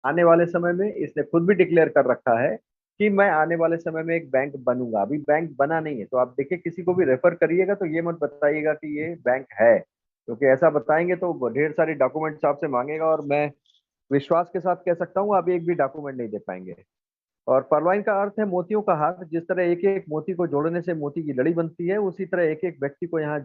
आने वाले समय में इसने खुद भी डिक्लेयर कर रखा है कि मैं आने वाले समय में एक बैंक बनूंगा। अभी बैंक बना नहीं है, तो आप देखिए किसी को भी रेफर करिएगा तो ये मत बताइएगा कि ये बैंक है, क्योंकि ऐसा बताएंगे तो वो ढेर सारी डॉक्यूमेंट्स आपसे मांगेगा, और मैं विश्वास के साथ कह सकता हूँ आप एक भी डॉक्यूमेंट नहीं दे पाएंगे। और परवाइन का अर्थ है मोतियों का हार। जिस तरह एक एक मोती को जोड़ने से मोती की लड़ी बनती है, उसी तरह एक एक व्यक्ति को यहाँ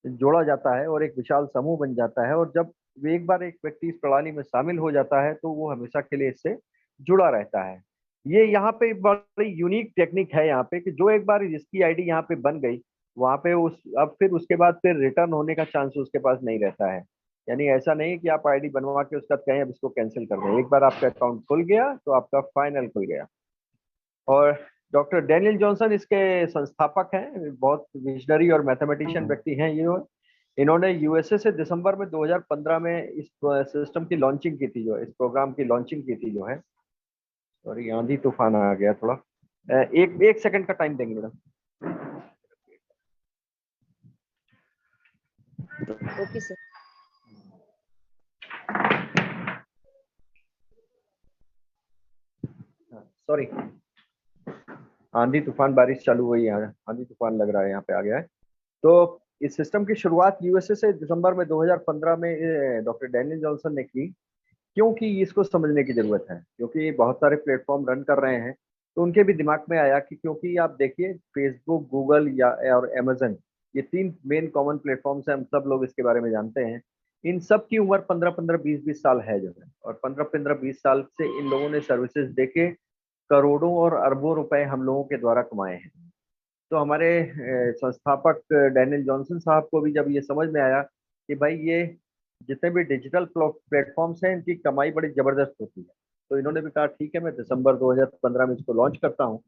जोड़ा जाता है और एक विशाल समूह बन जाता है। और जब एक बार एक व्यक्ति इस प्रणाली में शामिल हो जाता है तो वो हमेशा के लिए इससे जुड़ा रहता है। ये यहाँ पे बड़ी यूनिक टेक्निक है यहाँ पे, कि जो एक बार जिसकी आईडी यहाँ पे बन गई, वहां पे उस अब फिर उसके बाद फिर रिटर्न होने का चांस उसके पास नहीं रहता है। यानी ऐसा नहीं है कि आप आईडी बनवा के उसका कहें अब इसको कैंसिल कर दें। एक बार आपका अकाउंट खुल गया तो आपका फाइनल खुल गया। और डॉक्टर डेनियल जॉनसन इसके संस्थापक हैं, बहुत विजनरी और मैथमेटिशियन व्यक्ति हैं ये। इन्होंने यूएसए से दिसंबर में 2015 में इस सिस्टम की लॉन्चिंग की थी, जो इस प्रोग्राम की लॉन्चिंग की थी जो है। सॉरी, आंधी तूफान आ गया थोड़ा। एक एक सेकंड का टाइम देंगे मैडम। Okay sir. सॉरी, आंधी तूफान बारिश चालू हुई है, आंधी तूफान लग रहा है यहाँ पे आ गया है। तो इस सिस्टम की शुरुआत यूएसए से दिसंबर में 2015 में डॉक्टर डैनियल जॉनसन ने की। क्योंकि इसको समझने की जरूरत है, क्योंकि बहुत सारे प्लेटफॉर्म रन कर रहे हैं। तो उनके भी दिमाग में आया कि क्योंकि आप देखिए फेसबुक, गूगल या और अमेजन, ये तीन मेन कॉमन प्लेटफॉर्म्स हैं, हम सब लोग इसके बारे में जानते हैं। इन सब की उम्र 15-15, 20-20 साल है जो है, और 15-15, 20 साल से इन लोगों ने सर्विसेज देके करोड़ों और अरबों रुपए हम लोगों के द्वारा कमाए हैं। तो हमारे संस्थापक डैनियल जॉनसन साहब को भी जब ये समझ में आया कि भाई ये जितने भी डिजिटल प्लेटफॉर्म्स हैं इनकी कमाई बड़ी जबरदस्त होती है, तो इन्होंने भी कहा ठीक है मैं दिसंबर 2015 में इसको लॉन्च करता हूँ।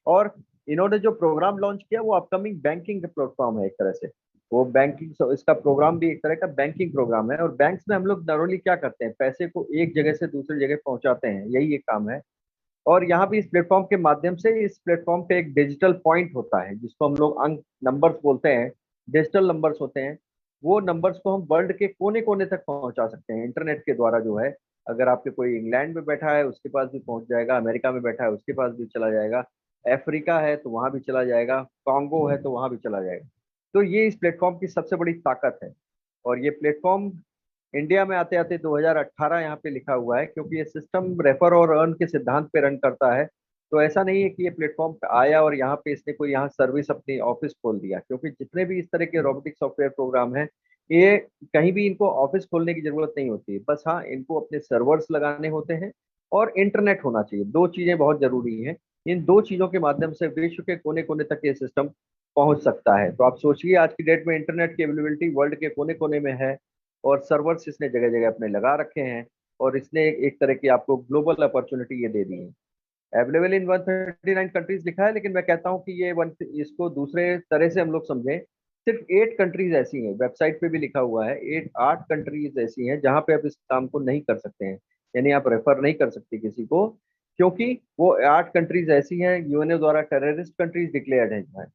और इन्होंने जो प्रोग्राम लॉन्च किया वो अपकमिंग बैंकिंग प्लेटफॉर्म है एक तरह से। वो बैंकिंग, इसका प्रोग्राम भी एक तरह का बैंकिंग प्रोग्राम है। और बैंक्स में हम लोग नॉर्मली क्या करते हैं, पैसे को एक जगह से दूसरी जगह पहुंचाते हैं, यही एक काम है। और यहाँ भी इस प्लेटफॉर्म के माध्यम से इस प्लेटफॉर्म पे एक डिजिटल पॉइंट होता है जिसको हम लोग अंक नंबर्स बोलते हैं, डिजिटल नंबर्स होते हैं। वो नंबर्स को हम वर्ल्ड के कोने कोने तक पहुंचा सकते हैं इंटरनेट के द्वारा जो है। अगर आपके कोई इंग्लैंड में बैठा है उसके पास भी पहुंच जाएगा, अमेरिका में बैठा है उसके पास भी चला जाएगा, अफ्रीका है तो वहां भी चला जाएगा, कॉन्गो है तो वहां भी चला जाएगा। तो ये इस प्लेटफॉर्म की सबसे बड़ी ताकत है। और ये प्लेटफॉर्म इंडिया में आते आते 2018 यहाँ पे लिखा हुआ है, क्योंकि ये सिस्टम रेफर और अर्न के सिद्धांत पे रन करता है। तो ऐसा नहीं है कि ये प्लेटफॉर्म पे आया और यहाँ पे इसने कोई यहाँ सर्विस अपनी ऑफिस खोल दिया, क्योंकि जितने भी इस तरह के रोबोटिक सॉफ्टवेयर प्रोग्राम हैं ये कहीं भी इनको ऑफिस खोलने की जरूरत नहीं होती। बस हाँ, इनको अपने सर्वर्स लगाने होते हैं और इंटरनेट होना चाहिए। दो चीजें बहुत जरूरी हैं। इन दो चीजों के माध्यम से विश्व के कोने कोने तक ये सिस्टम पहुंच सकता है। तो आप सोचिए आज की डेट में इंटरनेट की अवेलेबिलिटी वर्ल्ड के कोने कोने में है, और सर्वर्स इसने जगह जगह अपने लगा रखे हैं। और इसने एक तरह की आपको ग्लोबल अपॉर्चुनिटी ये दे दी है। अवेलेबल इन 139 कंट्रीज लिखा है, लेकिन मैं कहता हूँ कि ये इसको दूसरे तरह से हम लोग समझें। सिर्फ 8 कंट्रीज ऐसी हैं, वेबसाइट पे भी लिखा हुआ है, 8 कंट्रीज ऐसी हैं जहां पे आप इस काम को नहीं कर सकते हैं। यानी आप रेफर नहीं कर सकते किसी को, क्योंकि वो 8 कंट्रीज ऐसी हैं यूएनओ द्वारा टेररिस्ट कंट्रीज डिक्लेयर्ड है।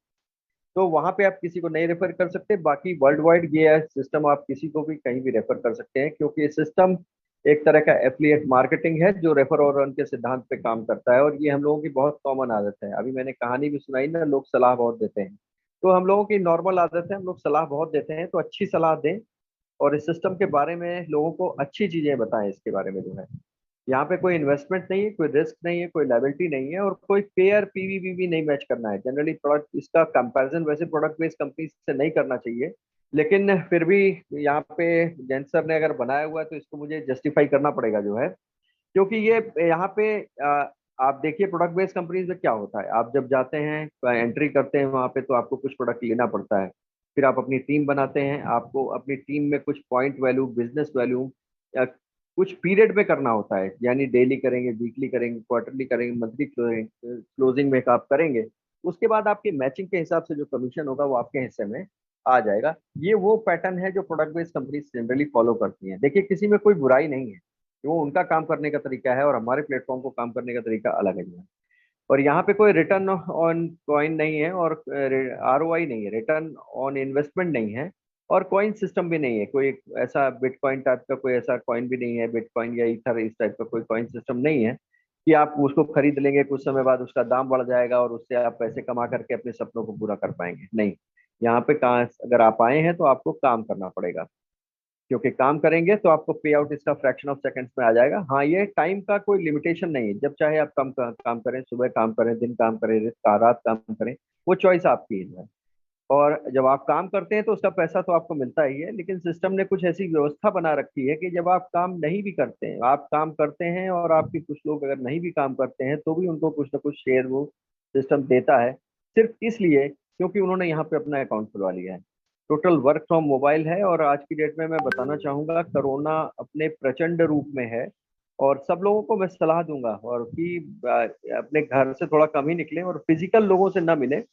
तो वहां पे आप किसी को नहीं रेफर कर सकते। बाकी वर्ल्ड वाइड ये सिस्टम आप किसी को भी कहीं भी रेफर कर सकते हैं, क्योंकि ये सिस्टम एक तरह का एफिलिएट मार्केटिंग है जो रेफर और रन के सिद्धांत पे काम करता है। और ये हम लोगों की बहुत कॉमन आदत है। अभी मैंने कहानी भी सुनाई ना, लोग सलाह बहुत देते हैं। तो हम लोगों की नॉर्मल आदत है, हम लोग सलाह बहुत देते हैं, तो अच्छी सलाह दें और इस सिस्टम के बारे में लोगों को अच्छी चीजें बताएं इसके बारे में जो है। यहाँ पे कोई इन्वेस्टमेंट नहीं है, कोई रिस्क नहीं है, कोई लाइबिलिटी नहीं है, और कोई पेयर पीवी भी नहीं मैच करना है। जनरली प्रोडक्ट इसका कंपैरिजन वैसे प्रोडक्ट बेस्ड कंपनी से नहीं करना चाहिए, लेकिन फिर भी यहाँ पे जैन सर ने अगर बनाया हुआ है तो इसको मुझे जस्टिफाई करना पड़ेगा जो है। क्योंकि ये यहाँ पे आप देखिए प्रोडक्ट बेस्ड कंपनीज में क्या होता है, आप जब जाते हैं एंट्री करते हैं वहाँ पे तो आपको कुछ प्रोडक्ट लेना पड़ता है। फिर आप अपनी टीम बनाते हैं, आपको अपनी टीम में कुछ पॉइंट वैल्यू, बिजनेस वैल्यू कुछ पीरियड में करना होता है। यानी डेली करेंगे, वीकली करेंगे, क्वार्टरली करेंगे, मंथली क्लोजिंग में आप करेंगे। उसके बाद आपकी मैचिंग के हिसाब से जो कमीशन होगा वो आपके हिस्से में आ जाएगा। ये वो पैटर्न है जो product based company generally follow करती हैं। देखिए किसी में कोई बुराई नहीं है, वो उनका काम करने का तरीका है और हमारे प्लेटफॉर्म को काम करने का तरीका अलग है जो है। और यहाँ पे कोई रिटर्न ऑन कॉइन नहीं है और आरओआई नहीं है, रिटर्न ऑन इन्वेस्टमेंट नहीं है। और कॉइन सिस्टम भी नहीं है, कोई ऐसा बिटकॉइन टाइप का कोई ऐसा कॉइन भी नहीं है, बिटकॉइन या ईथर इस टाइप का कोई कॉइन सिस्टम नहीं है कि आप उसको खरीद लेंगे, कुछ समय बाद उसका दाम बढ़ जाएगा और उससे आप पैसे कमा करके अपने सपनों को पूरा कर पाएंगे। नहीं, यहाँ पे कहाँ, अगर आप आए हैं तो आपको काम करना पड़ेगा, क्योंकि काम करेंगे तो आपको पे आउट इसका फ्रैक्शन ऑफ सेकंड्स में आ जाएगा। हाँ, ये टाइम का कोई लिमिटेशन नहीं है, जब चाहे आप काम करें, सुबह काम करें, दिन काम करें, रात काम करें, वो चॉइस आपकी है। और जब आप काम करते हैं तो उसका पैसा तो आपको मिलता ही है, लेकिन सिस्टम ने कुछ ऐसी व्यवस्था बना रखी है कि जब आप काम नहीं भी करते हैं, आप काम करते हैं और आपके कुछ लोग अगर नहीं भी काम करते हैं तो भी उनको कुछ ना कुछ शेयर वो सिस्टम देता है, सिर्फ इसलिए क्योंकि उन्होंने यहाँ पे अपना अकाउंट खुलवा लिया है। टोटल वर्क फ्रॉम मोबाइल है, और आज की डेट में मैं बताना चाहूंगा कोरोना अपने प्रचंड रूप में है, और सब लोगों को मैं सलाह दूंगा और कि अपने घर से थोड़ा कम ही निकलें और फिजिकल लोगों से ना मिलें,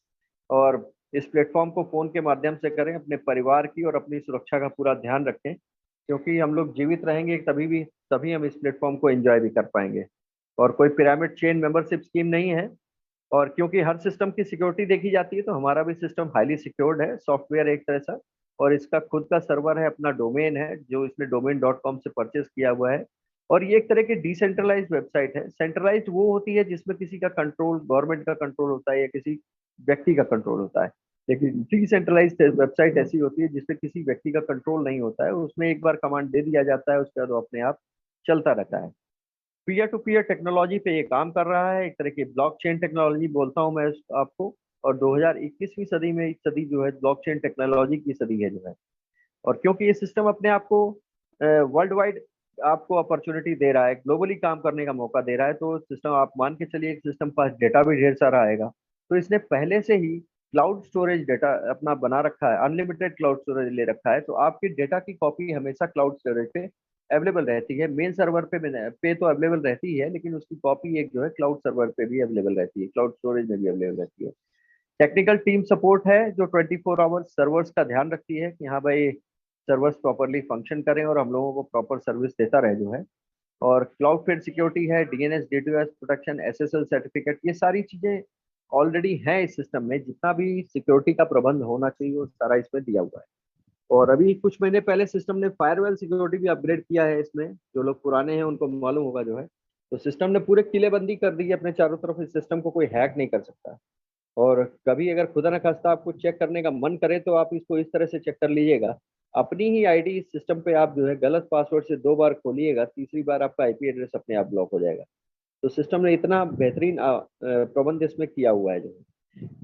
और इस प्लेटफॉर्म को फोन के माध्यम से करें, अपने परिवार की और अपनी सुरक्षा का पूरा ध्यान रखें, क्योंकि हम लोग जीवित रहेंगे तभी हम इस प्लेटफॉर्म को एंजॉय भी कर पाएंगे। और कोई पिरामिड चेन मेंबरशिप स्कीम नहीं है, और क्योंकि हर सिस्टम की सिक्योरिटी देखी जाती है तो हमारा भी सिस्टम हाईली सिक्योर्ड है, सॉफ्टवेयर एक तरह से, और इसका खुद का सर्वर है, अपना डोमेन है जो इसने domain.com से परचेज किया हुआ है। और ये एक तरह की डिसेंट्रलाइज्ड वेबसाइट है। सेंट्रलाइज्ड वो होती है जिसमें किसी का कंट्रोल, गवर्नमेंट का कंट्रोल होता है या किसी व्यक्ति का कंट्रोल होता है, लेकिन डिसेंट्रलाइज्ड वेबसाइट ऐसी होती है जिसमें किसी व्यक्ति का कंट्रोल नहीं होता है, उसमें एक बार कमांड दे दिया जाता है, उसके बाद वो अपने आप चलता रहता है। पीयर टू पीयर टेक्नोलॉजी पे ये काम कर रहा है, एक तरह की ब्लॉकचेन टेक्नोलॉजी बोलता हूँ मैं आपको। और 2021वीं सदी में, इस सदी जो है ब्लॉकचेन टेक्नोलॉजी की सदी है जो है। और क्योंकि ये सिस्टम अपने आप को वर्ल्ड वाइड आपको अपॉर्चुनिटी दे रहा है, ग्लोबली काम करने का मौका दे रहा है, तो सिस्टम आप मान के चलिए एक सिस्टम पास डेटा भी ढेर सारा आएगा, तो इसने पहले से ही क्लाउड स्टोरेज डेटा अपना बना रखा है, अनलिमिटेड क्लाउड स्टोरेज ले रखा है, तो आपकी डेटा की कॉपी हमेशा क्लाउड स्टोरेज पे अवेलेबल रहती है। मेन सर्वर पे तो अवेलेबल रहती है, लेकिन उसकी कॉपी एक जो है क्लाउड सर्वर पे भी अवेलेबल रहती है, क्लाउड स्टोरेज में भी अवेलेबल रहती है। टेक्निकल टीम सपोर्ट है जो 24 आवर्स सर्वर्स का ध्यान रखती है कि हाँ भाई सर्वर्स प्रॉपरली फंक्शन करें और हम लोगों को प्रॉपर सर्विस देता रहे जो है। और क्लाउड फेड सिक्योरिटी है, DNS DDoS protection, SSL certificate, ये सारी चीजें ऑलरेडी हैं इस सिस्टम में। जितना भी सिक्योरिटी का प्रबंध होना चाहिए वो सारा इसमें दिया हुआ है। और अभी कुछ महीने पहले सिस्टम ने फायरवेल सिक्योरिटी भी अपग्रेड किया है इसमें, जो लोग पुराने हैं उनको मालूम होगा जो है। तो सिस्टम ने पूरे किलेबंदी कर दी है अपने चारों तरफ, इस सिस्टम को कोई हैक नहीं कर सकता। और कभी अगर खुदा न खास्ता आपको चेक करने का मन करे तो आप इसको इस तरह से चेक कर लीजिएगा, अपनी ही आईडी इस सिस्टम पे आप जो है गलत पासवर्ड से 2 बार खोलिएगा, तीसरी बार आपका आईपी एड्रेस अपने आप ब्लॉक हो जाएगा। तो सिस्टम ने इतना बेहतरीन प्रबंध इसमें किया हुआ है जो है।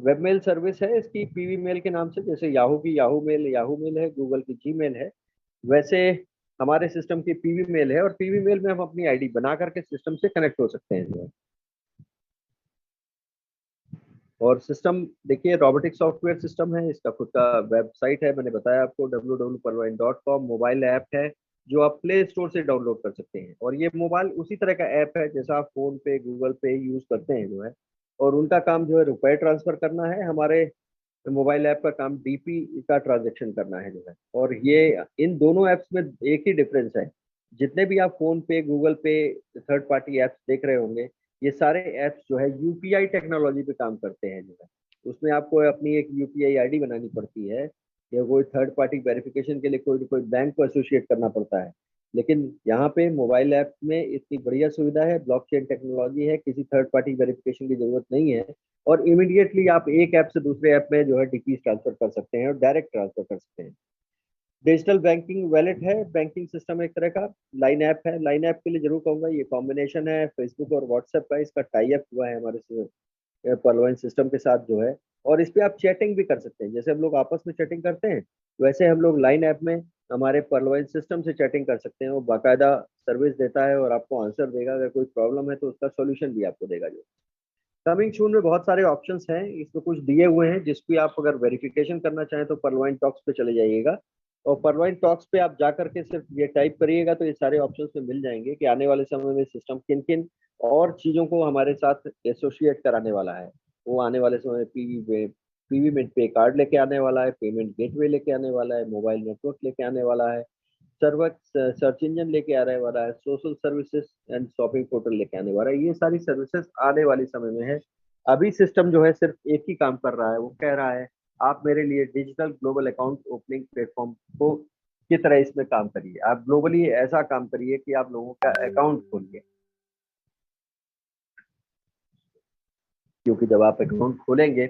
वेब मेल सर्विस है इसकी पीवी मेल के नाम से, जैसे याहू की याहू मेल है, गूगल की जीमेल है, वैसे हमारे सिस्टम की पीवी मेल है, और पीवी मेल में हम अपनी आईडी बना करके सिस्टम से कनेक्ट हो सकते हैं जो है। और सिस्टम देखिए रोबोटिक सॉफ्टवेयर सिस्टम है, इसका खुद का वेबसाइट है, मैंने बताया आपको www.palvine.com, मोबाइल ऐप है जो आप प्ले स्टोर से डाउनलोड कर सकते हैं। और ये मोबाइल उसी तरह का ऐप है जैसा आप फोन पे, गूगल पे यूज करते हैं जो है। और उनका काम जो है रुपए ट्रांसफर करना है, हमारे मोबाइल ऐप का काम डीपी का ट्रांजेक्शन करना है जो है। और ये इन दोनों ऐप्स में एक ही डिफरेंस है, जितने भी आप फोन पे, गूगल पे, थर्ड पार्टी ऐप्स देख रहे होंगे, ये सारे ऐप्स जो है यूपीआई टेक्नोलॉजी पे काम करते हैं जो है। उसमें आपको अपनी एक यूपीआई आईडी बनानी पड़ती है, या कोई थर्ड पार्टी वेरिफिकेशन के लिए कोई ना कोई बैंक को एसोसिएट करना पड़ता है। लेकिन यहाँ पे मोबाइल ऐप में इतनी बढ़िया सुविधा है, ब्लॉकचेन टेक्नोलॉजी है, किसी थर्ड पार्टी वेरिफिकेशन की जरूरत नहीं है, और इमीडिएटली आप एक ऐप से दूसरे ऐप में जो है डीपी ट्रांसफर कर सकते हैं और डायरेक्ट ट्रांसफर कर सकते हैं। डिजिटल बैंकिंग वैलेट है, बैंकिंग सिस्टम एक तरह का। लाइन ऐप है, लाइन ऐप के लिए जरूर कहूंगा ये कॉम्बिनेशन है फेसबुक और व्हाट्सएप का, इसका टाई अप हुआ है हमारे पर्लवाइन सिस्टम के साथ जो है। और इस पे आप चैटिंग भी कर सकते हैं, जैसे हम लोग आपस में चैटिंग करते हैं वैसे हम लोग लाइन ऐप में हमारे पर्लवाइन सिस्टम से चैटिंग कर सकते हैं। वो बाकायदा सर्विस देता है और आपको आंसर देगा, अगर कोई प्रॉब्लम है तो उसका सोल्यूशन भी आपको देगा जो। कमिंग सून में बहुत सारे ऑप्शंस हैं, इसमें कुछ दिए हुए हैं जिसकी आप अगर वेरिफिकेशन करना चाहें तो परवाइन टॉक्स पे चले जाइएगा। और परवाइन टॉक्स पे आप जा करके सिर्फ ये टाइप करिएगा तो ये सारे ऑप्शंस में मिल जाएंगे कि आने वाले समय में सिस्टम किन किन और चीजों को हमारे साथ एसोसिएट कराने वाला है। वो आने वाले समय में पीवी में पे कार्ड लेके आने वाला है, पेमेंट गेटवे लेके आने वाला है, मोबाइल नेटवर्क लेके आने वाला है, सर्वर सर्च इंजन लेके आने वाला है, social services and shopping portal लेके आने वाला है। ये सारी सर्विसेज आने वाली समय में है। अभी सिस्टम जो है सिर्फ एक ही काम कर रहा है, वो कह रहा है आप मेरे लिए digital global account opening platform को की तरह इसमें काम करिए। आप ग्लोबली ऐसा काम करिए कि आप लोगों का अकाउंट खोलिए, क्योंकि जब आप अकाउंट खोलेंगे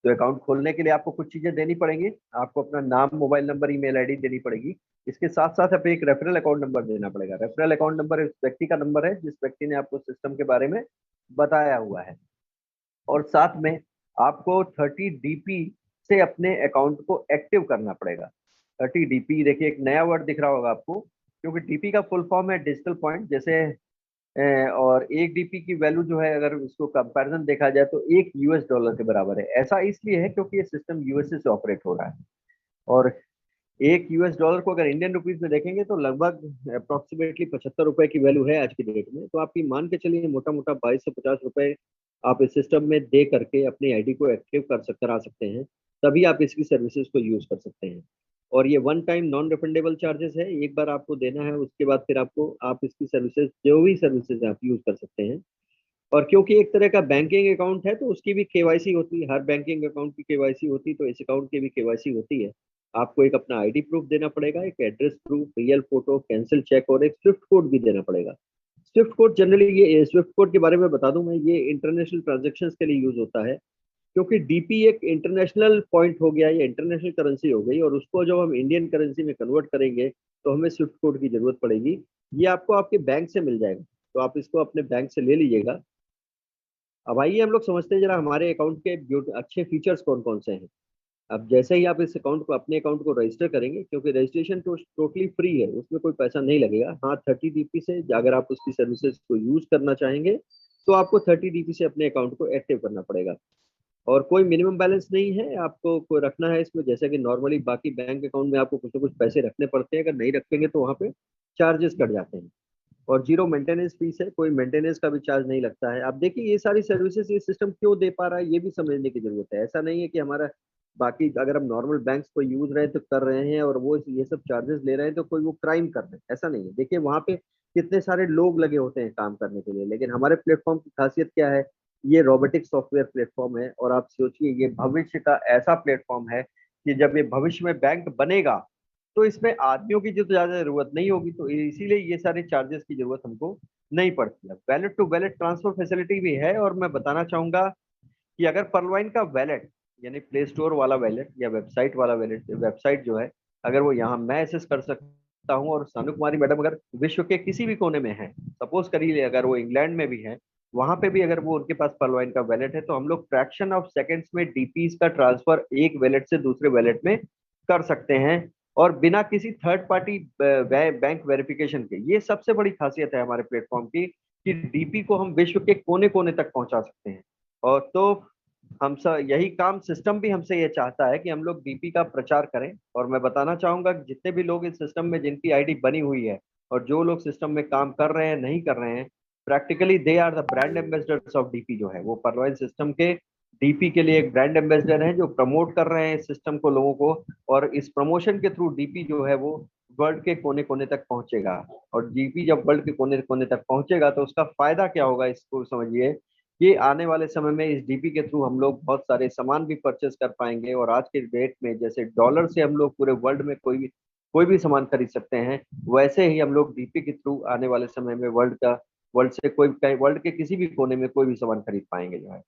तो अकाउंट खोलने के लिए आपको कुछ चीजें देनी पड़ेंगी। आपको अपना नाम, मोबाइल नंबर, ईमेल आईडी देनी पड़ेगी। इसके साथ साथ आपको एक रेफरल अकाउंट नंबर देना पड़ेगा। रेफरल अकाउंट नंबर उस व्यक्ति का नंबर है जिस व्यक्ति ने आपको सिस्टम के बारे में बताया हुआ है। और साथ में आपको 30 DP से अपने अकाउंट को एक्टिव करना पड़ेगा। 30 DP, देखिए एक नया वर्ड दिख रहा होगा आपको, क्योंकि डीपी का फुल फॉर्म है डिजिटल पॉइंट। जैसे और एक डीपी की वैल्यू जो है, अगर उसको कंपैरिजन देखा जाए तो $1 के बराबर है। ऐसा इसलिए है क्योंकि ये सिस्टम यूएसए से ऑपरेट हो रहा है। और $1 को अगर इंडियन रुपीज में देखेंगे तो लगभग अप्रोक्सीमेटली ₹75 की वैल्यू है आज की डेट में। तो आप ये मान के चलिए मोटा मोटा ₹2250 आप इस सिस्टम में दे करके अपनी आईडी को एक्टिव करा सकते हैं। तभी आप इसकी सर्विसेज को यूज कर सकते हैं। और ये one time non refundable charges है, एक बार आपको देना है, उसके बाद फिर आपको आप इसकी सर्विसेज, जो भी सर्विसेज आप यूज कर सकते हैं। और क्योंकि एक तरह का बैंकिंग अकाउंट है तो उसकी भी केवाईसी होती है। हर बैंकिंग अकाउंट की केवाईसी होती है, तो इस अकाउंट की भी केवाईसी होती है। आपको एक अपना आईडी प्रूफ देना पड़ेगा, एक address proof, real photo, cancel cheque और एक स्विफ्ट कोड भी देना पड़ेगा। स्विफ्ट कोड जनरली, ये स्विफ्ट कोड के बारे में बता दूं मैं, ये इंटरनेशनल ट्रांजेक्शन के लिए यूज होता है। क्योंकि डीपी एक इंटरनेशनल पॉइंट हो गया, ये इंटरनेशनल करेंसी हो गई, और उसको जब हम इंडियन करेंसी में कन्वर्ट करेंगे तो हमें स्विफ्ट कोड की जरूरत पड़ेगी। ये आपको आपके बैंक से मिल जाएगा, तो आप इसको अपने बैंक से ले लीजिएगा। अब आइए हम लोग समझते हैं जरा हमारे अकाउंट के अच्छे फीचर्स कौन कौन से हैं। अब जैसे ही आप इस अकाउंट को, अपने अकाउंट को रजिस्टर करेंगे, क्योंकि रजिस्ट्रेशन तो टोटली फ्री है, उसमें कोई पैसा नहीं लगेगा। हाँ, 30 DP से अगर आप उसकी सर्विसेज को यूज करना चाहेंगे तो आपको 30 DP से अपने अकाउंट को एक्टिव करना पड़ेगा। और कोई मिनिमम बैलेंस नहीं है आपको कोई रखना है इसमें। जैसे कि नॉर्मली बाकी बैंक अकाउंट में आपको कुछ ना कुछ पैसे रखने पड़ते हैं, अगर नहीं रखेंगे तो वहाँ पे चार्जेस कट जाते हैं। और जीरो मेंटेनेंस फीस है, कोई मेंटेनेंस का भी चार्ज नहीं लगता है। आप देखिए ये सारी सर्विसेज ये सिस्टम क्यों दे पा रहा है, ये भी समझने की जरूरत है। ऐसा नहीं है कि हमारा बाकी, अगर हम नॉर्मल बैंक्स को यूज रहे तो कर रहे हैं और वो ये सब चार्जेस ले रहे हैं तो कोई वो क्राइम कर रहे हैं, ऐसा नहीं है। देखिए वहाँ पे कितने सारे लोग लगे होते हैं काम करने के लिए, लेकिन हमारे प्लेटफॉर्म की खासियत क्या है, ये रोबोटिक सॉफ्टवेयर प्लेटफॉर्म है। और आप सोचिए ये भविष्य का ऐसा प्लेटफॉर्म है कि जब ये भविष्य में बैंक बनेगा तो इसमें आदमियों की जो ज्यादा जरूरत नहीं होगी, तो इसीलिए ये सारे चार्जेस की जरूरत हमको नहीं पड़ती है। Wallet to wallet transfer facility भी है। और मैं बताना चाहूंगा कि अगर परलवाइन का वैलेट, यानी प्ले स्टोर वाला वैलेट या वेबसाइट वाला वैलेट, वेबसाइट जो है, अगर वो यहाँ मैं एक्सेस कर सकता हूँ और सानू कुमारी मैडम अगर विश्व के किसी भी कोने में है, सपोज करिए अगर वो इंग्लैंड में भी है, वहां पे भी अगर वो उनके पास परलवाइन का वैलेट है, तो हम लोग फ्रैक्शन ऑफ सेकेंड्स में डीपीज का ट्रांसफर एक वैलेट से दूसरे वैलेट में कर सकते हैं, और बिना किसी थर्ड पार्टी बैंक वेरिफिकेशन के। ये सबसे बड़ी खासियत है हमारे प्लेटफॉर्म की, कि डीपी को हम विश्व के कोने कोने तक पहुंचा सकते हैं। और तो हम सब यही काम, सिस्टम भी हमसे ये चाहता है कि हम लोग डीपी का प्रचार करें। और मैं बताना चाहूंगा कि जितने भी लोग इस सिस्टम में, जिनकी आईडी बनी हुई है और जो लोग सिस्टम में काम कर रहे हैं, नहीं कर रहे हैं, practically they are the brand ambassadors of DP. जो है वो परलवाइन सिस्टम के डीपी के लिए एक ब्रांड एम्बेसडर हैं जो प्रमोट कर रहे हैं इस सिस्टम को लोगों को। और इस प्रमोशन के थ्रू डीपी जो है वो वर्ल्ड के कोने कोने तक पहुंचेगा। और डीपी जब वर्ल्ड के कोने कोने तक पहुंचेगा तो उसका फायदा क्या होगा, इसको समझिए कि आने वाले समय में इस डीपी के थ्रू हम लोग बहुत सारे सामान भी परचेस कर पाएंगे। और आज के डेट में जैसे डॉलर से हम लोग पूरे वर्ल्ड में कोई भी सामान खरीद सकते हैं, वैसे ही हम लोग डीपी के थ्रू आने वाले समय में वर्ल्ड के किसी भी कोने में कोई भी सामान खरीद पाएंगे जो है।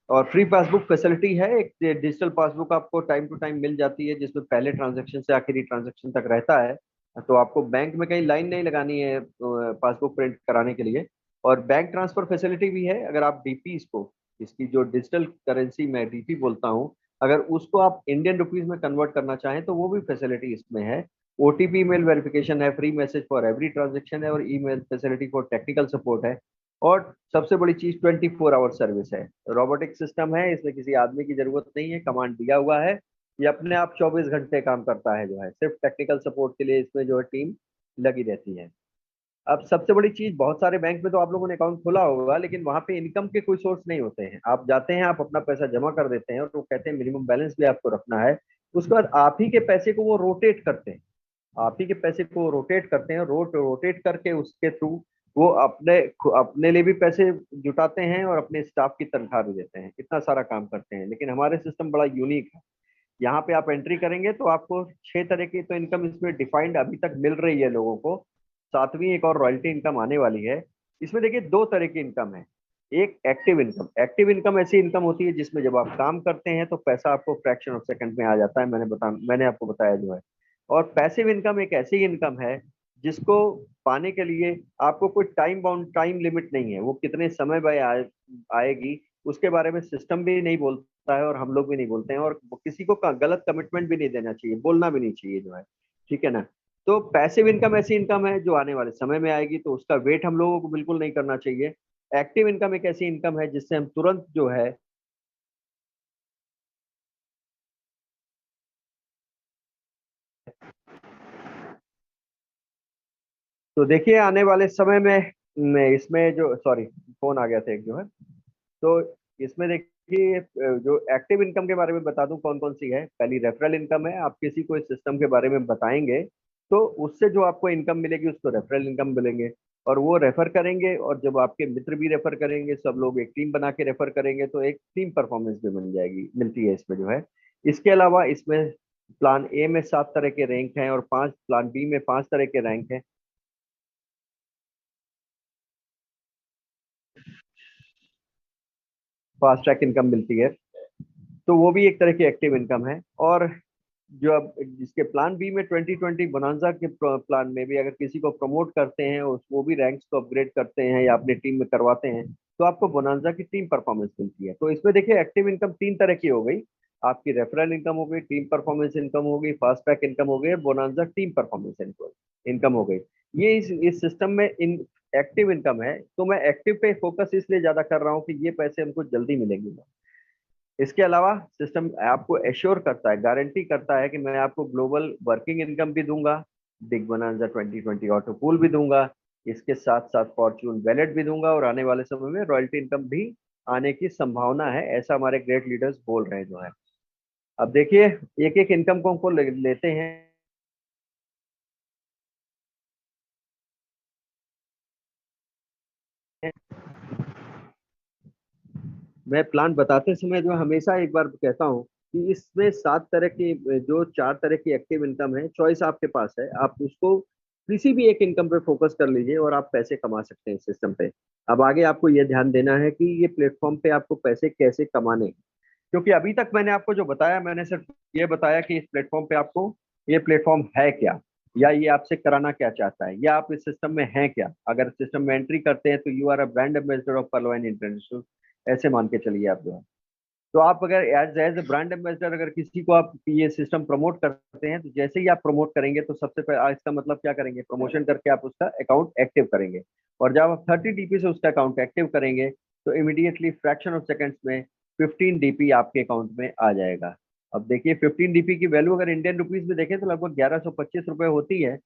और फ्री पासबुक फैसिलिटी है, एक डिजिटल पासबुक आपको टाइम टू टाइम मिल जाती है, जिसमें पहले ट्रांजैक्शन से आखिरी ट्रांजैक्शन तक रहता है। तो आपको बैंक में कहीं लाइन नहीं लगानी है पासबुक प्रिंट कराने के लिए। और बैंक ट्रांसफर फैसिलिटी भी है। अगर आप डीपी इसको, इसकी जो डिजिटल करेंसी मैं डीपी बोलता हूँ, अगर उसको आप इंडियन रुपीज में कन्वर्ट करना चाहें तो वो भी फैसिलिटी इसमें है। ओटीपी ईमेल वेरिफिकेशन है, free message for every transaction है, और email facility for technical support है। और सबसे बड़ी चीज 24 आवर सर्विस है। रोबोटिक सिस्टम है, इसमें किसी आदमी की जरूरत नहीं है, कमांड दिया हुआ है, ये अपने आप 24 घंटे काम करता है जो है। सिर्फ टेक्निकल सपोर्ट के लिए इसमें जो है टीम लगी रहती है। अब सबसे बड़ी चीज, बहुत सारे बैंक में तो आप लोगों ने अकाउंट खोला होगा, लेकिन वहां पे इनकम के कोई सोर्स नहीं होते हैं। आप जाते हैं, आप अपना पैसा जमा कर देते हैं और वो कहते हैं मिनिमम बैलेंस भी आपको रखना है। उसके बाद आप ही के पैसे को वो रोटेट करते हैं, आप ही के पैसे को रोटेट करते हैं, रोटेट करके उसके थ्रू वो अपने लिए भी पैसे जुटाते हैं और अपने स्टाफ की तनख्वाह भी देते हैं, इतना सारा काम करते हैं। लेकिन हमारे सिस्टम बड़ा यूनिक है। यहाँ पे आप एंट्री करेंगे तो आपको 6 तरह की तो इनकम इसमें डिफाइंड अभी तक मिल रही है लोगों को। सातवीं एक और रॉयल्टी इनकम आने वाली है। इसमें देखिए 2 तरह की इनकम है। एक एक्टिव इनकम, एक्टिव इनकम ऐसी इनकम होती है जिसमें जब आप काम करते हैं तो पैसा आपको फ्रैक्शन ऑफ सेकंड में आ जाता है, मैंने आपको बताया जो है। और पैसिव इनकम एक ऐसी इनकम है जिसको पाने के लिए आपको कोई टाइम लिमिट नहीं है। वो कितने समय में आएगी उसके बारे में सिस्टम भी नहीं बोलता है और हम लोग भी नहीं बोलते हैं, और किसी को गलत कमिटमेंट भी नहीं देना चाहिए, बोलना भी नहीं चाहिए जो है। ठीक है ना। तो पैसिव इनकम ऐसी इनकम है जो आने वाले समय में आएगी, तो उसका वेट हम लोगों को बिल्कुल नहीं करना चाहिए। एक्टिव इनकम एक ऐसी इनकम है जिससे हम तुरंत जो है, तो देखिए आने वाले समय में इसमें जो, सॉरी फोन आ गया था एक जो है। तो इसमें देखिए जो एक्टिव इनकम के बारे में बता दूं कौन कौन सी है। पहली रेफरल इनकम है, आप किसी को इस सिस्टम के बारे में बताएंगे तो उससे जो आपको इनकम मिलेगी उसको रेफरल इनकम मिलेंगे। और वो रेफर करेंगे और जब आपके मित्र भी रेफर करेंगे, सब लोग एक टीम बना के रेफर करेंगे तो एक टीम परफॉर्मेंस भी मिल जाएगी, मिलती है इसमें जो है। इसके अलावा इसमें प्लान ए में 7 तरह के रैंक हैं और 5 प्लान बी में 5 तरह के रैंक हैं। फास्ट ट्रैक इनकम मिलती है, तो वो भी एक तरह की एक्टिव इनकम है। और जो अब जिसके प्लान बी में 2020 बोनांजा के प्लान में भी अगर किसी को प्रमोट करते हैं और वो भी रैंक्स को अपग्रेड करते हैं या अपनी टीम में करवाते हैं तो आपको बोनांजा की टीम परफॉर्मेंस मिलती है। तो इसमें देखिए एक्टिव इनकम 3 तरह की हो गई। आपकी रेफरल इनकम हो गई, टीम परफॉर्मेंस इनकम हो गई, फास्ट ट्रैक इनकम हो गई, बोनांजा टीम परफॉर्मेंस इनकम हो गई। ये इस सिस्टम में इन एक्टिव इनकम है, तो मैं एक्टिव पे फोकस इसलिए ज्यादा कर रहा हूँ कि ये पैसे हमको जल्दी मिलेंगे। इसके अलावा सिस्टम आपको एश्योर करता है, गारंटी करता है कि मैं आपको ग्लोबल वर्किंग इनकम भी दूंगा, बिग बोनांजा 2020 ऑटो पूल भी दूंगा, इसके साथ साथ फॉर्च्यून वैलेट भी दूंगा, और आने वाले समय में रॉयल्टी इनकम भी आने की संभावना है, ऐसा हमारे ग्रेट लीडर्स बोल रहे हैं जो है। अब देखिए एक एक इनकम को हमको लेते हैं। मैं प्लान बताते समय जो हमेशा एक बार कहता हूँ कि इसमें 7 तरह की, जो 4 तरह की एक्टिव इनकम है, चॉइस आपके पास है, आप उसको किसी भी एक इनकम पे फोकस कर लीजिए और आप पैसे कमा सकते हैं इस सिस्टम पे। अब आगे आपको ये ध्यान देना है कि ये प्लेटफॉर्म पे आपको पैसे कैसे कमाने, क्योंकि अभी तक मैंने आपको जो बताया, मैंने सिर्फ ये बताया कि इस प्लेटफॉर्म पे आपको, ये प्लेटफॉर्म है क्या, या ये आपसे कराना क्या चाहता है, या आप इस सिस्टम में हैं क्या। अगर सिस्टम में एंट्री करते हैं तो you are a brand ambassador of Pearlvine International, ऐसे मान के चलिए आप जो है। तो आप अगर as as a brand ambassador अगर किसी को आप ये सिस्टम प्रमोट करते हैं, तो जैसे ही आप प्रमोट करेंगे तो सबसे पहले इसका मतलब क्या करेंगे, प्रमोशन करके आप उसका अकाउंट एक्टिव करेंगे। और जब आप 30 DP से उसका अकाउंट एक्टिव करेंगे तो इमीडिएटली फ्रैक्शन ऑफ सेकंड्स में 15 DP आपके अकाउंट में आ जाएगा। अब देखिए 15 DP की वैल्यू अगर इंडियन रुपीज में देखें तो लगभग 1125 रुपए होती है।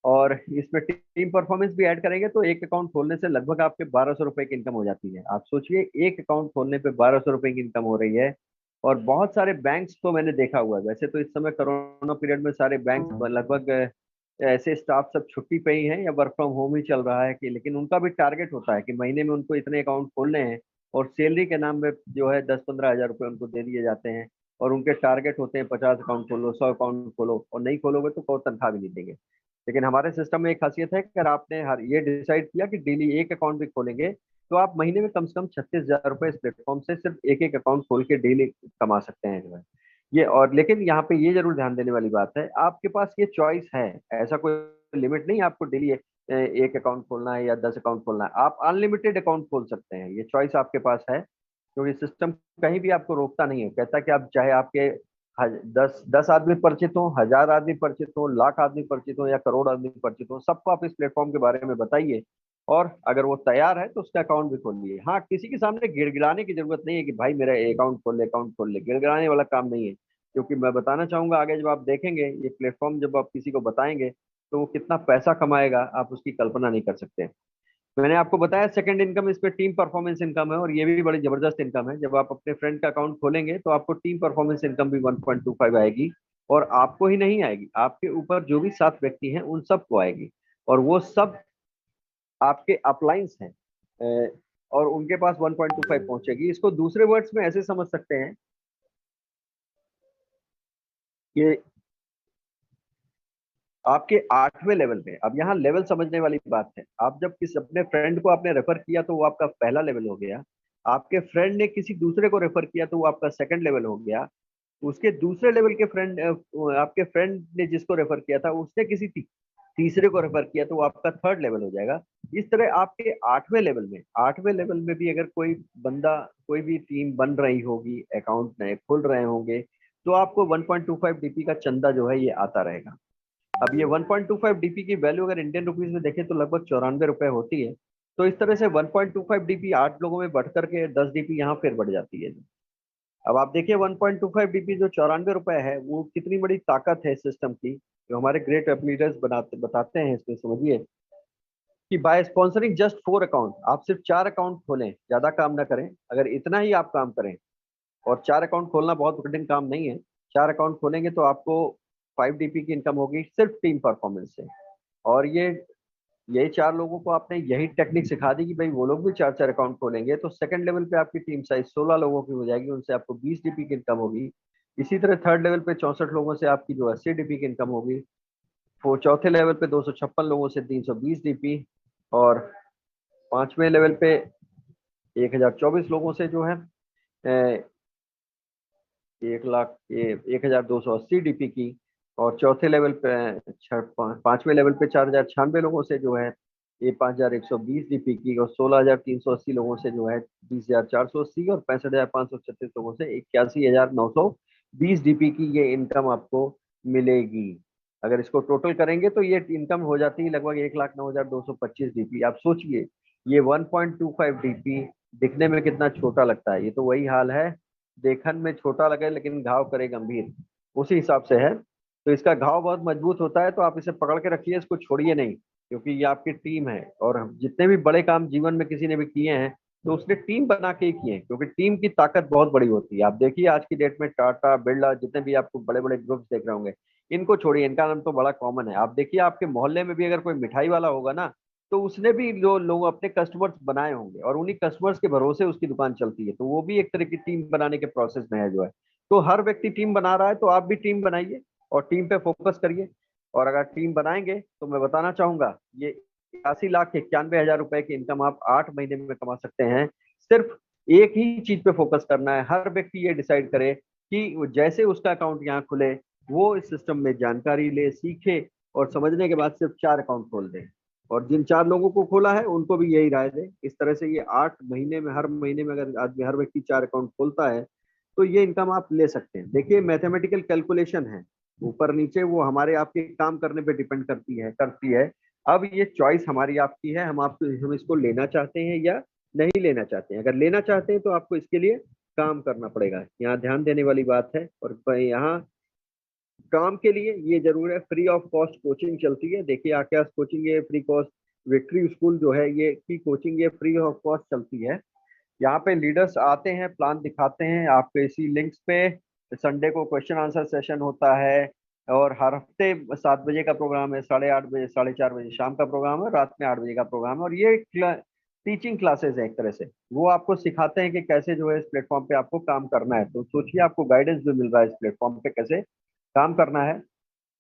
और इसमें टीम परफॉर्मेंस भी ऐड करेंगे तो एक अकाउंट खोलने से लगभग आपके 1200 रुपए की इनकम हो जाती है। आप सोचिए एक अकाउंट खोलने पे 1200 रुपए की इनकम हो रही है। और बहुत सारे बैंक्स को मैंने देखा हुआ है, वैसे तो इस समय कोरोना पीरियड में सारे बैंक लगभग ऐसे स्टाफ सब छुट्टी पे ही हैं या वर्क फ्रॉम होम ही चल रहा है, कि लेकिन उनका भी टारगेट होता है कि महीने में उनको इतने अकाउंट खोलने हैं, और सैलरी के नाम पे जो है 10-15 हजार रुपए उनको दे दिए जाते हैं। और उनके टारगेट होते हैं 50 अकाउंट खोलो, 100 अकाउंट खोलो, और नहीं खोलोगे तो कोई तनख्वाह भी नहीं देंगे। लेकिन हमारे सिस्टम में एक खासियत है कि अगर आपने हर ये डिसाइड किया कि डेली एक अकाउंट भी खोलेंगे तो आप महीने में कम से कम 36 हजार रुपए इस प्लेटफॉर्म से सिर्फ एक एक अकाउंट खोल के डेली कमा सकते हैं जो है ये। और लेकिन यहाँ पे ये जरूर ध्यान देने वाली बात है, आपके पास ये चॉइस है, ऐसा कोई लिमिट नहीं आपको डेली एक अकाउंट खोलना है या 10 अकाउंट खोलना है, आप अनलिमिटेड अकाउंट खोल सकते हैं, ये चॉइस आपके पास है। क्योंकि सिस्टम कहीं भी आपको रोकता नहीं है, कहता कि आप चाहे आपके 10 आदमी परिचित हो, 1000 आदमी परिचित हो, लाख आदमी परिचित हो या करोड़ आदमी परिचित हो, सबको आप इस प्लेटफॉर्म के बारे में बताइए। और अगर वो तैयार है तो उसका अकाउंट भी खोलिए। हाँ, किसी के सामने गिड़गिड़ाने की जरूरत नहीं है कि भाई मेरा अकाउंट खोल ले, अकाउंट खोल ले, गिड़गिड़ाने वाला काम नहीं है। क्योंकि मैं बताना चाहूंगा आगे जब आप देखेंगे ये प्लेटफॉर्म, जब आप किसी को बताएंगे तो वो कितना पैसा कमाएगा आप उसकी कल्पना नहीं कर सकते। मैंने आपको बताया सेकंड इनकम इस पे टीम परफॉर्मेंस इनकम है, और ये भी बड़ी जबरदस्त इनकम है। जब आप अपने फ्रेंड का अकाउंट खोलेंगे तो आपको टीम परफॉर्मेंस इनकम भी 1.25 आएगी। और आपको ही नहीं आएगी, आपके ऊपर जो भी 7 व्यक्ति हैं उन सबको आएगी। और वो सब आपके अपलाइंस हैं और उनके पास 1.25 पहुंचेगी। इसको दूसरे वर्ड्स में ऐसे समझ सकते हैं कि आपके 8वें लेवल पे, अब यहाँ लेवल समझने वाली बात है, आप जब किसी अपने फ्रेंड को आपने रेफर किया तो वो आपका पहला लेवल हो गया। आपके फ्रेंड ने किसी दूसरे को रेफर किया तो वो आपका सेकंड लेवल हो गया। उसके दूसरे लेवल के फ्रेंड, आपके फ्रेंड ने जिसको रेफर किया था उसने किसी तीसरे को रेफर किया तो वो आपका थर्ड लेवल हो जाएगा। इस तरह आपके 8वें लेवल में भी अगर कोई बंदा, कोई भी टीम बन रही होगी, अकाउंट नए खुल रहे होंगे, तो आपको 1.25 डीपी का चंदा जो है ये आता रहेगा। अब ये 1.25 डीपी की वैल्यू अगर इंडियन रुपीज में देखें तो लगभग 94 रुपए होती है। तो इस तरह से 1.25 डीपी 8 लोगों में बढ़ करके 10 डीपी यहाँ फिर बढ़ जाती है। अब आप देखिए 1.25 डीपी जो 94 रुपए है, वो कितनी बड़ी ताकत है सिस्टम की, जो हमारे ग्रेट लीडर्स बनाते बताते हैं। इसमें समझिए कि बाय स्पॉन्सरिंग जस्ट 4 अकाउंट, आप सिर्फ 4 अकाउंट खोलें, ज्यादा काम ना करें। अगर इतना ही आप काम करें, और 4 अकाउंट खोलना बहुत कठिन काम नहीं है, 4 अकाउंट खोलेंगे तो आपको 5 डीपी की इनकम होगी सिर्फ टीम परफॉर्मेंस से। और यही 4 लोगों को आपने यही टेक्निक सिखा दी कि भाई वो लोग भी 4 4 अकाउंट खोलेंगे, तो सेकंड लेवल पे आपकी टीम साइज 16 लोगों की हो जाएगी, उनसे आपको 20 डीपी की इनकम होगी। इसी तरह थर्ड लेवल पे 64 लोगों से आपकी जो 80 डीपी की इनकम होगी। वो चौथे लेवल पे 256 लोगों से 320 डीपी। और 5वें लेवल पे 1024 लोगों से जो है 1,0280 डीपी की। और चौथे लेवल पे 5वें लेवल पे 4,096 लोगों से जो है ये 5,120 डीपी की। और 16,380 लोगों से जो है 20,480। और 65,536 लोगों से 81,920 डीपी की ये इनकम आपको मिलेगी। अगर इसको टोटल करेंगे तो ये इनकम हो जाती है लगभग 1,09,225 डीपी। आप सोचिए ये 1.25 डीपी दिखने में कितना छोटा लगता है। ये तो वही हाल है, देखन में छोटा लगे लेकिन घाव करे गंभीर, उसी हिसाब से है। तो इसका घाव बहुत मजबूत होता है, तो आप इसे पकड़ के रखिए, इसको छोड़िए नहीं, क्योंकि ये आपकी टीम है। और जितने भी बड़े काम जीवन में किसी ने भी किए हैं तो उसने टीम बना के ही किए हैं, क्योंकि टीम की ताकत बहुत बड़ी होती है। आप देखिए आज की डेट में टाटा बिरला जितने भी आपको बड़े बड़े ग्रुप्स देख रहे होंगे, इनको छोड़िए, इनका नाम तो बड़ा कॉमन है। आप देखिए आपके मोहल्ले में भी अगर कोई मिठाई वाला होगा ना, तो उसने भी जो लोग अपने कस्टमर्स बनाए होंगे और उन्हीं कस्टमर्स के भरोसे उसकी दुकान चलती है, तो वो भी एक तरह की टीम बनाने के प्रोसेस में है जो है। तो हर व्यक्ति टीम बना रहा है, तो आप भी टीम बनाइए और टीम पे फोकस करिए। और अगर टीम बनाएंगे तो मैं बताना चाहूंगा, ये 81,91,000 रुपए की इनकम आप 8 महीने में कमा सकते हैं। सिर्फ एक ही चीज पे फोकस करना है, हर व्यक्ति ये डिसाइड करे कि जैसे उसका अकाउंट यहाँ खुले, वो इस सिस्टम में जानकारी ले, सीखे, और समझने के बाद सिर्फ 4 अकाउंट खोल दे। और जिन 4 लोगों को खोला है उनको भी यही राय दे। इस तरह से ये 8 महीने में, हर महीने में अगर आदमी, हर व्यक्ति 4 अकाउंट खोलता है, तो ये इनकम आप ले सकते हैं। देखिए मैथमेटिकल कैलकुलेशन है, ऊपर नीचे वो हमारे आपके काम करने पे डिपेंड करती है। अब ये चॉइस हमारी आपकी है, हम इसको लेना चाहते हैं या नहीं लेना चाहते हैं। अगर लेना चाहते हैं तो आपको इसके लिए काम करना पड़ेगा, यहाँ ध्यान देने वाली बात है। और यहाँ काम के लिए ये जरूर है, फ्री ऑफ कॉस्ट कोचिंग चलती है। देखिए आके कोचिंग ये फ्री कॉस्ट, विक्ट्री स्कूल जो है ये की कोचिंग ये फ्री ऑफ कॉस्ट चलती है। यहाँ पे लीडर्स आते हैं, प्लान दिखाते हैं आपको इसी लिंक्स पे। संडे को क्वेश्चन आंसर सेशन होता है, और हर हफ्ते 7 बजे का प्रोग्राम है, 8:30 बजे, 4:30 बजे शाम का प्रोग्राम है, रात में 8 बजे का प्रोग्राम है। और ये टीचिंग क्लासेस है एक तरह से, वो आपको सिखाते हैं कि कैसे जो है इस प्लेटफॉर्म पे आपको काम करना है। तो सोचिए आपको गाइडेंस भी मिल रहा है इस प्लेटफॉर्म पे कैसे काम करना है।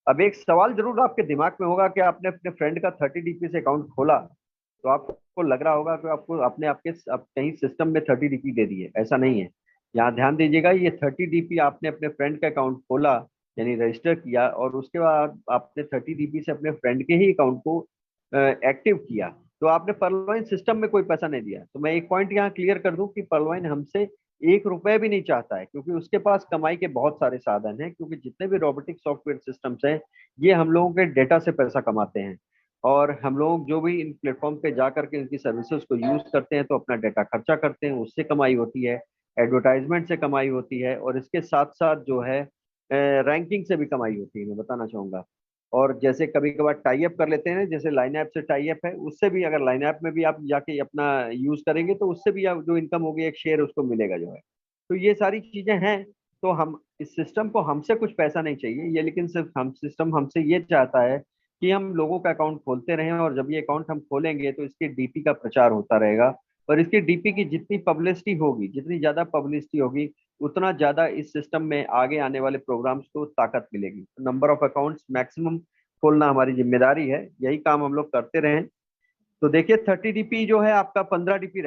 अब एक सवाल जरूर आपके दिमाग में होगा कि आपने अपने फ्रेंड का 30 डीपी से अकाउंट खोला, तो आपको लग रहा होगा कि आपको अपने आपके कहीं सिस्टम में 30 डीपी दे दिए। ऐसा नहीं है, यहाँ ध्यान दीजिएगा, ये 30 डीपी आपने अपने फ्रेंड का अकाउंट खोला, यानी रजिस्टर किया, और उसके बाद आपने 30 डीपी से अपने फ्रेंड के ही अकाउंट को एक्टिव किया, तो आपने परलवाइन सिस्टम में कोई पैसा नहीं दिया। तो मैं एक पॉइंट यहाँ क्लियर कर दूं कि परलवाइन हमसे 1 रुपए भी नहीं चाहता है, क्योंकि उसके पास कमाई के बहुत सारे साधन हैं। क्योंकि जितने भी रोबोटिक सॉफ्टवेयर सिस्टम्स हैं, ये हम लोगों के डेटा से पैसा कमाते हैं। और हम लोग जो भी इन प्लेटफॉर्म पे जा करके इनकी सर्विसेज को यूज करते हैं, तो अपना डेटा खर्चा करते हैं, उससे कमाई होती है, एडवर्टाइजमेंट से कमाई होती है, और इसके साथ साथ जो है रैंकिंग से भी कमाई होती है, मैं बताना चाहूंगा। और जैसे कभी कभार टाई अप कर लेते हैं, जैसे लाइन ऐप से टाई अप है, उससे भी अगर लाइन ऐप में भी आप जाके अपना यूज करेंगे, तो उससे भी आप जो इनकम होगी एक शेयर उसको मिलेगा जो है। तो ये सारी चीजें हैं। तो हम इस सिस्टम को, हमसे कुछ पैसा नहीं चाहिए ये, लेकिन सिर्फ हम सिस्टम हमसे ये चाहता है कि हम लोगों का अकाउंट खोलते रहें, और जब ये अकाउंट हम खोलेंगे तो इसके डीपी का प्रचार होता रहेगा। और इसके डीपी की जितनी पब्लिसिटी होगी, जितनी ज्यादा पब्लिसिटी होगी, उतना ज्यादा इस सिस्टम में आगे आने वाले प्रोग्राम्स को ताकत मिलेगी। नंबर ऑफ अकाउंट्स मैक्सिमम खोलना हमारी जिम्मेदारी है, यही काम हम लोग करते रहें। तो देखिए 30 डीपी जो है आपका 15 डीपी